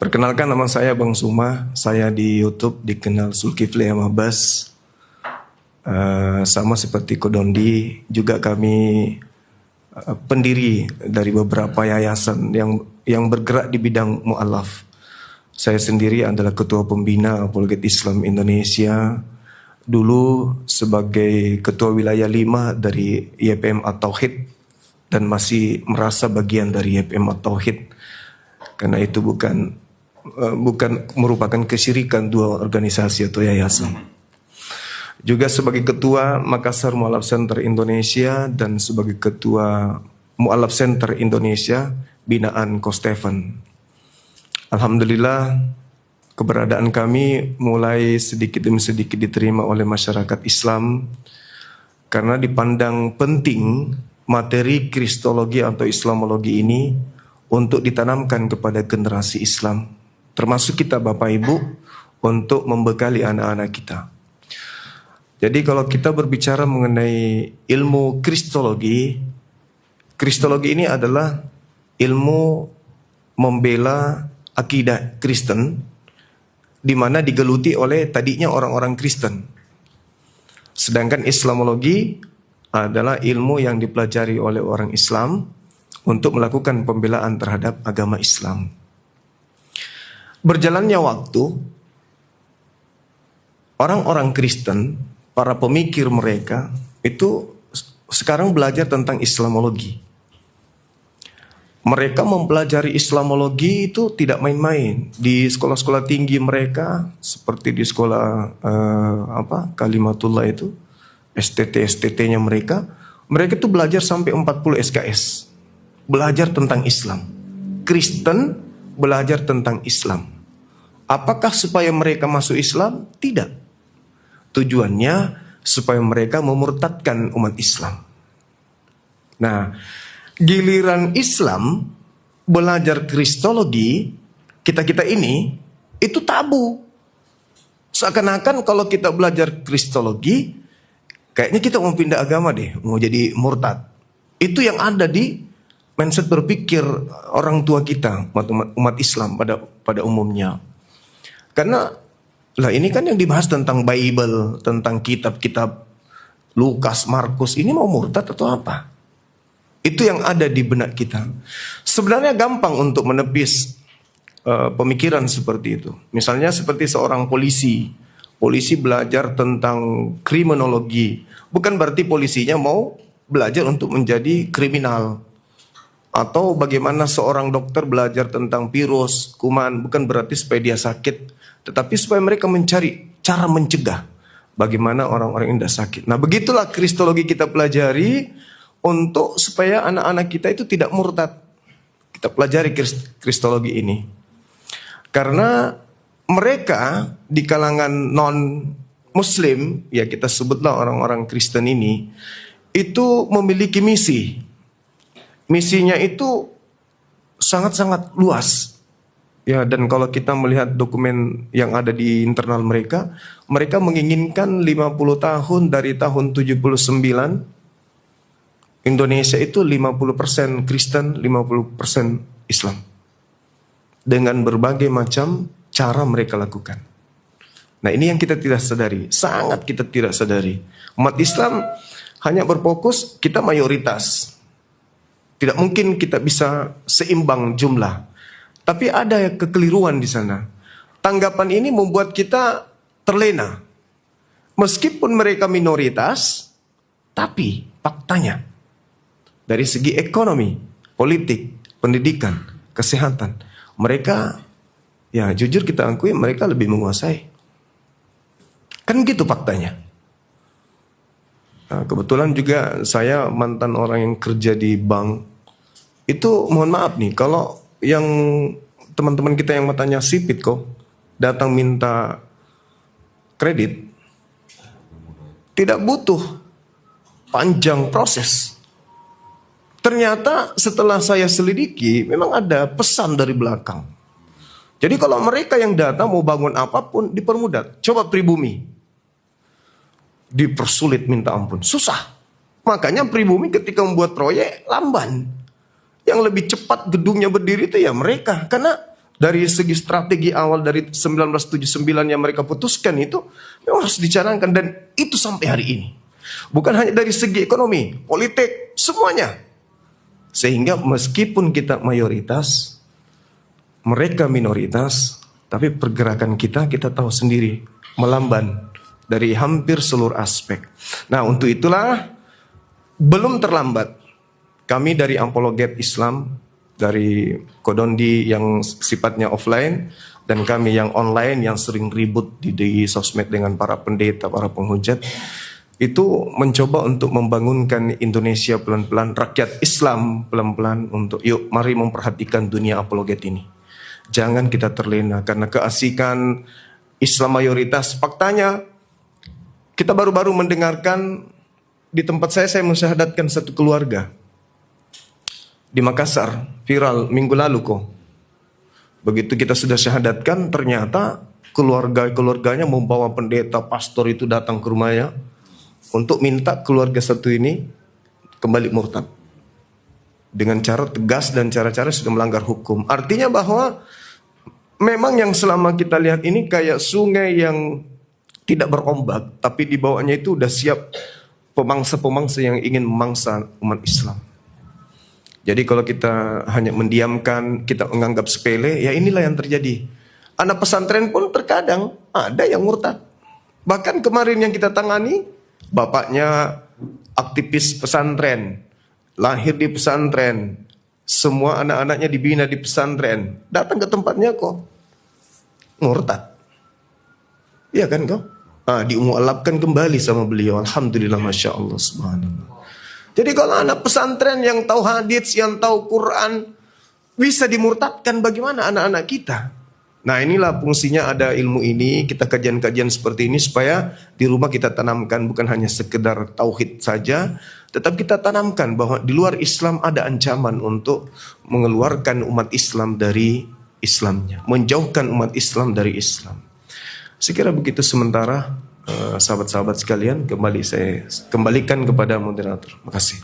Perkenalkan, nama saya Bang Suma. Saya di YouTube dikenal Zulkifli Amabas. Sama seperti Kodondi, juga kami pendiri dari beberapa yayasan yang bergerak di bidang mu'alaf. Saya sendiri adalah Ketua Pembina Apologet Islam Indonesia. Dulu sebagai Ketua Wilayah 5 dari YPM At-Tauhid, dan masih merasa bagian dari YPM At-Tauhid. Karena itu bukan merupakan kesyirikan dua organisasi atau yayasan. Juga sebagai Ketua Makassar Mu'alaf Center Indonesia dan sebagai Ketua Mu'alaf Center Indonesia binaan Ko Stefan. Alhamdulillah, keberadaan kami mulai sedikit demi sedikit diterima oleh masyarakat Islam karena dipandang penting materi kristologi atau islamologi ini untuk ditanamkan kepada generasi Islam, termasuk kita Bapak Ibu, untuk membekali anak-anak kita. Jadi kalau kita berbicara mengenai ilmu kristologi ini adalah ilmu membela akidah Kristen, di mana digeluti oleh tadinya orang-orang Kristen. Sedangkan Islamologi adalah ilmu yang dipelajari oleh orang Islam untuk melakukan pembelaan terhadap agama Islam. Berjalannya waktu, orang-orang Kristen, para pemikir mereka, itu sekarang belajar tentang Islamologi. Mereka mempelajari Islamologi itu tidak main-main. Di sekolah-sekolah tinggi mereka, seperti di sekolah Kalimatullah itu, STT-nya mereka itu belajar sampai 40 SKS. Belajar tentang Islam. Kristen belajar tentang Islam. Apakah supaya mereka masuk Islam? Tidak. Tujuannya supaya mereka memurtadkan umat Islam. Nah, giliran Islam belajar kristologi, kita ini itu tabu. Seakan-akan kalau kita belajar kristologi, kayaknya kita mau pindah agama deh, mau jadi murtad. Itu yang ada di mindset berpikir orang tua kita, umat Islam pada umumnya. Karena ini kan yang dibahas tentang Bible, tentang kitab-kitab Lukas, Markus, ini mau murtad atau apa? Itu yang ada di benak kita. Sebenarnya gampang untuk menepis pemikiran seperti itu. Misalnya seperti seorang polisi belajar tentang kriminologi. Bukan berarti polisinya mau belajar untuk menjadi kriminal. Atau bagaimana seorang dokter belajar tentang virus, kuman, bukan berarti supaya dia sakit, tetapi supaya mereka mencari cara mencegah bagaimana orang-orang yang tidak sakit. Nah, begitulah kristologi kita pelajari untuk supaya anak-anak kita itu tidak murtad. Kita pelajari kristologi ini. Karena mereka di kalangan non-muslim, ya kita sebutlah orang-orang Kristen ini, itu memiliki misi. Misinya itu sangat-sangat luas. Ya, dan kalau kita melihat dokumen yang ada di internal mereka menginginkan 50 tahun dari tahun 79, Indonesia itu 50% Kristen, 50% Islam. Dengan berbagai macam cara mereka lakukan. Nah, ini yang kita tidak sadari, sangat kita tidak sadari. Umat Islam hanya berfokus kita mayoritas. Tidak mungkin kita bisa seimbang jumlah. Tapi ada kekeliruan di sana. Tanggapan ini membuat kita terlena. Meskipun mereka minoritas, tapi faktanya dari segi ekonomi, politik, pendidikan, kesehatan, mereka, ya jujur kita akui, mereka lebih menguasai. Kan gitu faktanya. Nah, kebetulan juga saya mantan orang yang kerja di bank. Itu mohon maaf nih, kalau yang teman-teman kita yang matanya sipit kok datang minta kredit, tidak butuh panjang proses. Ternyata setelah saya selidiki, memang ada pesan dari belakang. Jadi kalau mereka yang datang mau bangun apapun dipermudah. Coba pribumi, dipersulit minta ampun, susah. Makanya pribumi ketika membuat proyek lamban. Yang lebih cepat gedungnya berdiri itu ya mereka. Karena Dari segi strategi awal dari 1979 yang mereka putuskan itu memang harus dicanangkan, dan itu sampai hari ini. Bukan hanya dari segi ekonomi, politik, semuanya. Sehingga meskipun kita mayoritas, mereka minoritas, tapi pergerakan kita tahu sendiri, melamban dari hampir seluruh aspek. Nah, untuk itulah belum terlambat kami dari Apologet Islam, dari Kodondi yang sifatnya offline, dan kami yang online yang sering ribut di sosmed dengan para pendeta, para penghujat, itu mencoba untuk membangunkan Indonesia pelan-pelan, rakyat Islam pelan-pelan untuk yuk mari memperhatikan dunia apologet ini. Jangan kita terlena karena keasikan Islam mayoritas. Faktanya kita baru-baru mendengarkan di tempat saya mensyahadatkan satu keluarga di Makassar, viral minggu lalu kok. Begitu kita sudah syahadatkan, ternyata keluarganya membawa pendeta, pastor itu datang ke rumahnya untuk minta keluarga satu ini kembali murtad. Dengan cara tegas dan cara-cara sudah melanggar hukum. Artinya bahwa memang yang selama kita lihat ini kayak sungai yang tidak berombak, tapi di bawahnya itu udah siap pemangsa-pemangsa yang ingin memangsa umat Islam. Jadi kalau kita hanya mendiamkan, kita menganggap sepele, ya inilah yang terjadi. Anak pesantren pun terkadang ada yang murtad. Bahkan kemarin yang kita tangani, bapaknya aktivis pesantren, lahir di pesantren, semua anak-anaknya dibina di pesantren, datang ke tempatnya kok murtad. Iya kan kok? Dimualafkan kembali sama beliau. Alhamdulillah, Masya Allah, subhanallah. Jadi kalau anak pesantren yang tahu hadits, yang tahu Quran, bisa dimurtadkan, bagaimana anak-anak kita? Nah, inilah fungsinya ada ilmu ini, kita kajian-kajian seperti ini supaya di rumah kita tanamkan bukan hanya sekedar tauhid saja, tetap kita tanamkan bahwa di luar Islam ada ancaman untuk mengeluarkan umat Islam dari Islamnya, menjauhkan umat Islam dari Islam. Sekira begitu sementara. Sahabat-sahabat sekalian, kembali saya kembalikan kepada moderator. Terima kasih.